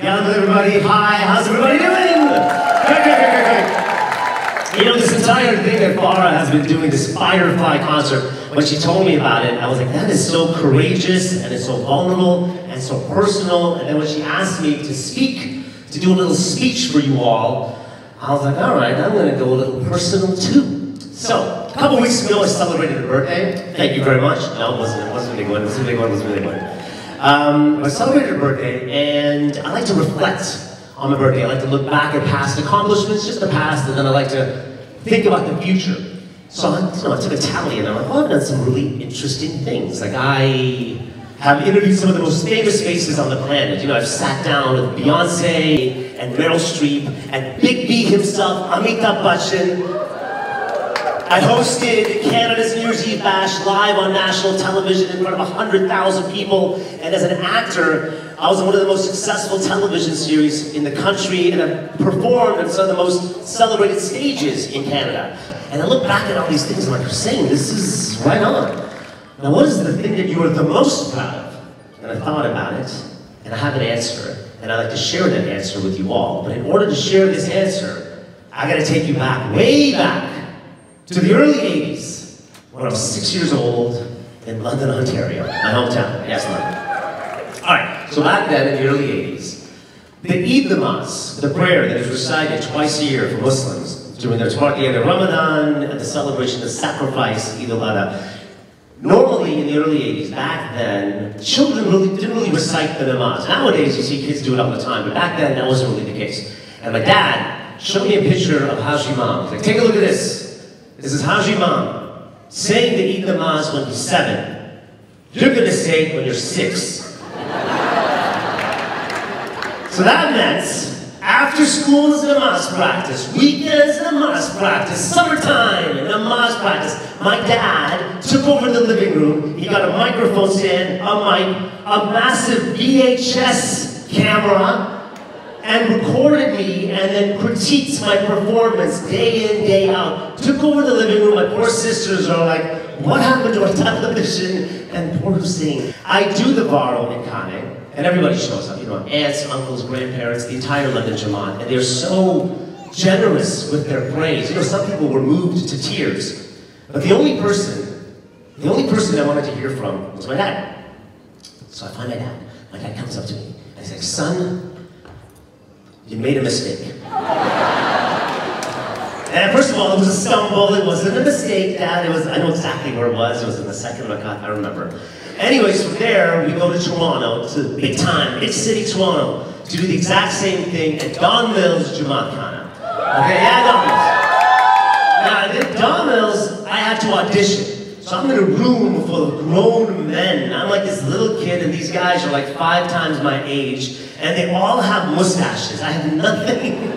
Hello everybody, hi, how's everybody doing? Great. You know, this entire thing that Farah has been doing, this Firefly concert, when she told me about it, I was like, that is so courageous, and it's so vulnerable, and so personal, and then when she asked me to speak, to do a little speech for you all, I was like, all right, I'm gonna go a little personal too. So, a couple weeks ago I celebrated a birthday. Thank you very much. No, it wasn't a big one, it wasn't a big one, it wasn't a big one. I celebrated a birthday, and I like to reflect on my birthday. I like to look back at past accomplishments, just the past, and then I like to think about the future. So I took a tally, and I'm like, well, I've done some really interesting things. Like, I have interviewed some of the most famous faces on the planet. You know, I've sat down with Beyonce, and Meryl Streep, and Big B himself, Amitabh Bachchan. I hosted Canada's New Year's Eve Bash live on national television in front of 100,000 people, and as an actor, I was in one of the most successful television series in the country, and I've performed on some of the most celebrated stages in Canada. And I look back at all these things, and I'm like, Hussein, this is right on. Now, what is the thing that you are the most proud of? And I thought about it, and I have an answer, and I'd like to share that answer with you all. But in order to share this answer, I gotta take you back, way back, to the early 80s, when I was 6 years old in London, Ontario, my hometown. Yes, London. All right, so back then in the early 80s, the Eid namaz, the prayer that is recited twice a year for Muslims during their Ramadan and the celebration of the sacrifice, Eid al-Adha. Normally in the early 80s, back then, children didn't really recite the namaz. Nowadays you see kids do it all the time, but back then that wasn't really the case. And my dad showed me a picture of Haj Imam. He's like, take a look at this. This is Haj Imam saying the Eid namaz when he's 7. You're going to say it when you're 6. So that meant after school is namaz practice, weekends namaz practice, summertime namaz practice. My dad took over the living room. He got a microphone stand, a mic, a massive VHS camera, and recorded me, and then critiqued my performance day in, day out. Took over the living room. My poor sisters are like, what happened to our television? And poor Hussein. I do the Varo in Kane, and everybody shows up. You know, aunts, uncles, grandparents, the entire London Jamaat, and they're so generous with their praise. You know, some people were moved to tears. But the only person I wanted to hear from was my dad. So I find my dad. My dad comes up to me, and he's like, son, you made a mistake. And first of all, it was a stumble. It wasn't a mistake, Dad. I know exactly where it was. It was in the second rakat, I remember. Anyways, from there, we go to Toronto, to big time, big city Toronto, to do the exact same thing at Don Mills Jamaat Khana. Okay, yeah, Don Mills. Now, at Don Mills, I had to audition. So I'm in a room full of grown men. I'm like this little kid, and these guys are like 5 times my age, and they all have mustaches. I have nothing.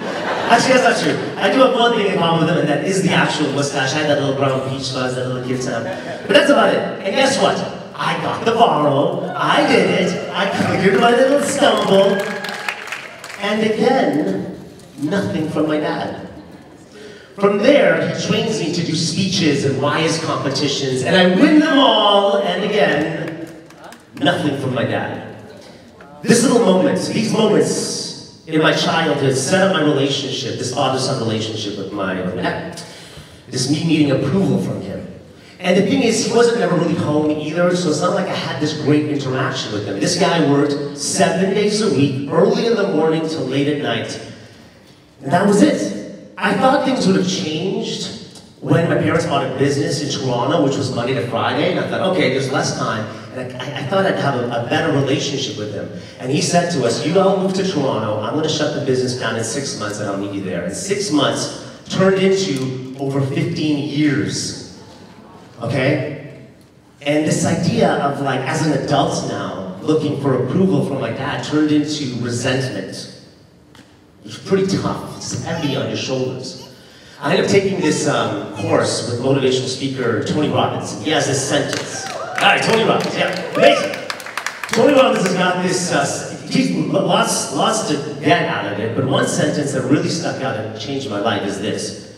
Actually, that's not true. I do have one thing in common with them, and that is the actual mustache. I had that little brown peach fuzz, that little kid sound. But that's about it. And guess what? I got the Varo. I did it. I cleared my little stumble. And again, nothing from my dad. From there, he trains me to do speeches and wise competitions, and I win them all, and again, nothing from my dad. These moments in my childhood set up my relationship, this father-son relationship with my dad. This me needing approval from him. And the thing is, he wasn't ever really home either, so it's not like I had this great interaction with him. This guy worked 7 days a week, early in the morning till late at night. And that was it. I thought things would have changed when my parents bought a business in Toronto, which was Monday to Friday, and I thought, okay, there's less time, and I thought I'd have a better relationship with him. And he said to us, you all move to Toronto, I'm gonna shut the business down in 6 months and I'll meet you there. And 6 months turned into over 15 years, okay? And this idea of like, as an adult now, looking for approval from my dad turned into resentment. It was pretty tough, it's heavy on your shoulders. I ended up taking this course with motivational speaker Tony Robbins. He has this sentence. All right, Tony Robbins, yeah, amazing. Tony Robbins has got this, he's lots to get out of it, but one sentence that really stuck out and changed my life is this.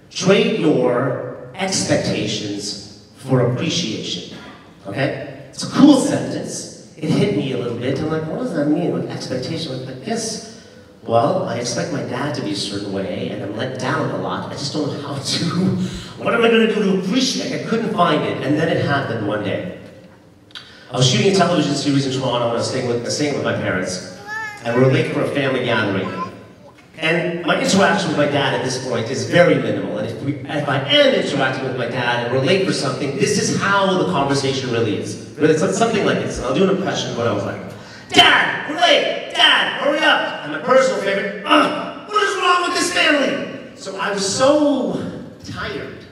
Trade your expectations for appreciation, okay? It's a cool sentence. it hit me a little bit. I'm like, what does that mean? What expectation? I guess, well, I expect my dad to be a certain way, and I'm let down a lot. I just don't know how to. What am I going to do to appreciate? I couldn't find it, and then it happened one day. I was shooting a television series in Toronto, and I was staying with my parents, and we were late for a family gathering. And my interaction with my dad at this point is very minimal. And if I am interacting with my dad and we're late for something, this is how the conversation really is. It's something like this. And I'll do an impression of what I was like. Dad, we're late! Dad, hurry up! And my personal favorite, what is wrong with this family? So I was so tired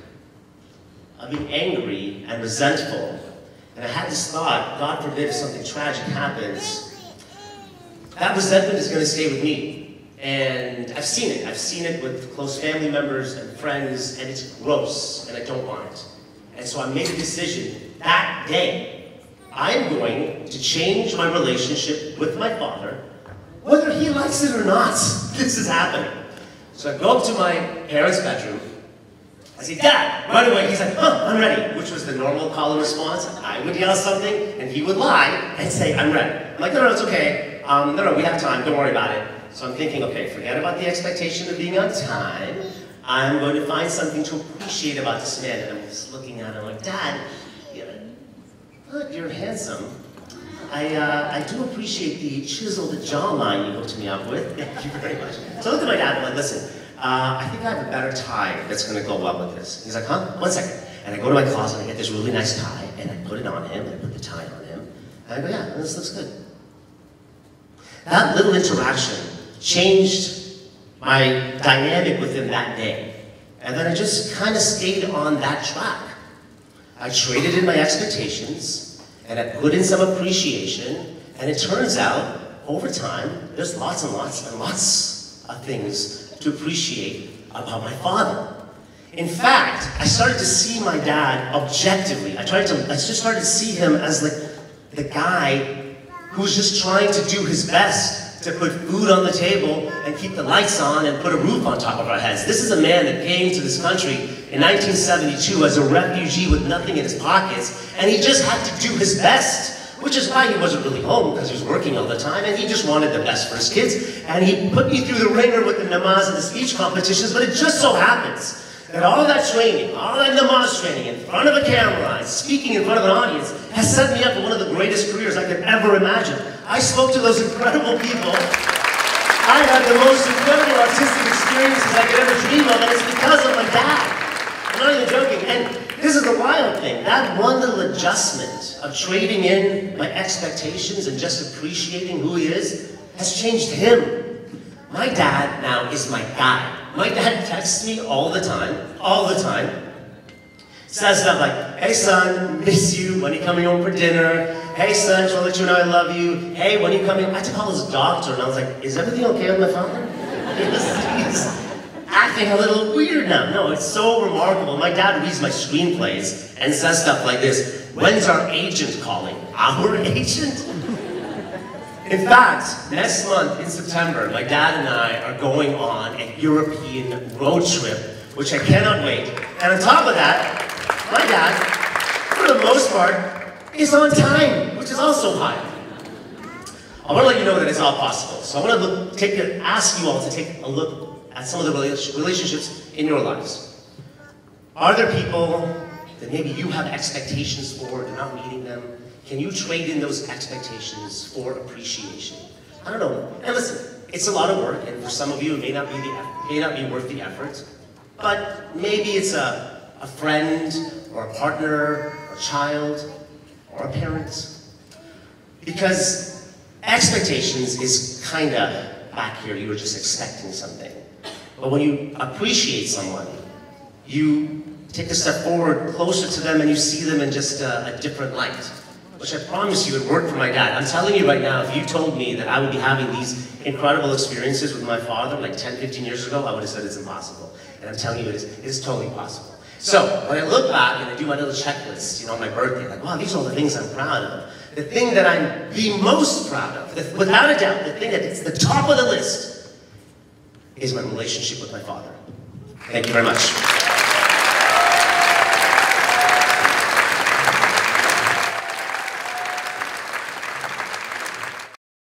of being angry and resentful. And I had this thought, God forbid if something tragic happens, that resentment is going to stay with me. And I've seen it. I've seen it with close family members and friends, and it's gross, and I don't want it. And so I made a decision that day. I'm going to change my relationship with my father, whether he likes it or not. This is happening. So I go up to my parents' bedroom. I say, Dad, right away. He's like, I'm ready, which was the normal call and response. I would yell something, and he would lie and say, I'm ready. I'm like, no, it's okay. No, we have time. Don't worry about it. So I'm thinking, okay, forget about the expectation of being on time. I'm going to find something to appreciate about this man. And I'm just looking at him like, Dad, you're handsome. I do appreciate the chiseled jawline you hooked me up with. Thank you very much. So I look at my dad and I'm like, listen, I think I have a better tie that's going to go well with this. He's like, huh? 1 second. And I go to my closet and I get this really nice tie and I put it on him and I put the tie on him. And I go, yeah, this looks good. That little interaction changed my dynamic with him that day. And then I just kind of stayed on that track. I traded in my expectations, and I put in some appreciation, and it turns out, over time, there's lots and lots and lots of things to appreciate about my father. In fact, I started to see my dad objectively. I just started to see him as like the guy who's just trying to do his best to put food on the table and keep the lights on and put a roof on top of our heads. This is a man that came to this country in 1972 as a refugee with nothing in his pockets, and he just had to do his best, which is why he wasn't really home, because he was working all the time, and he just wanted the best for his kids, and he put me through the ringer with the namaz and the speech competitions, but it just so happens that all of that training, all of that namaz training in front of a camera, and speaking in front of an audience, has set me up for one of the greatest careers I could ever imagine. I spoke to those incredible people. I had the most incredible artistic experiences I could ever dream of, and it's because of my dad. I'm not even joking. And this is the wild thing. That one little adjustment of trading in my expectations and just appreciating who he is has changed him. My dad now is my guy. My dad texts me all the time. Says stuff like, hey son, miss you, when are you coming home for dinner? Hey son, just want to let you know I love you. Hey, when are you coming? I had to call his doctor and I was like, is everything okay with my father? He's acting a little weird now. No, it's so remarkable. My dad reads my screenplays and says stuff like this, when's our agent calling? Our agent? In fact, next month in September, my dad and I are going on a European road trip, which I cannot wait. And on top of that, my dad, for the most part, is on time, which is also high. I want to let you know that it's all possible. So I want to ask you all to take a look at some of the relationships in your lives. Are there people that maybe you have expectations for, and you're not meeting them? Can you trade in those expectations for appreciation? I don't know. And listen, it's a lot of work, and for some of you, it may not be worth the effort. But maybe it's a friend, or a partner, or a child, or a parent. Because expectations is kind of back here. You were just expecting something. But when you appreciate someone, you take a step forward, closer to them, and you see them in just a different light. Which I promise you, it worked for my dad. I'm telling you right now, if you told me that I would be having these incredible experiences with my father like 10, 15 years ago, I would have said it's impossible. And I'm telling you, it is totally possible. So, when I look back and I do my little checklist, you know, on my birthday, like, wow, these are all the things I'm proud of. The thing that I'm the most proud of, without a doubt, the thing that is the top of the list, is my relationship with my father. Thank you very much.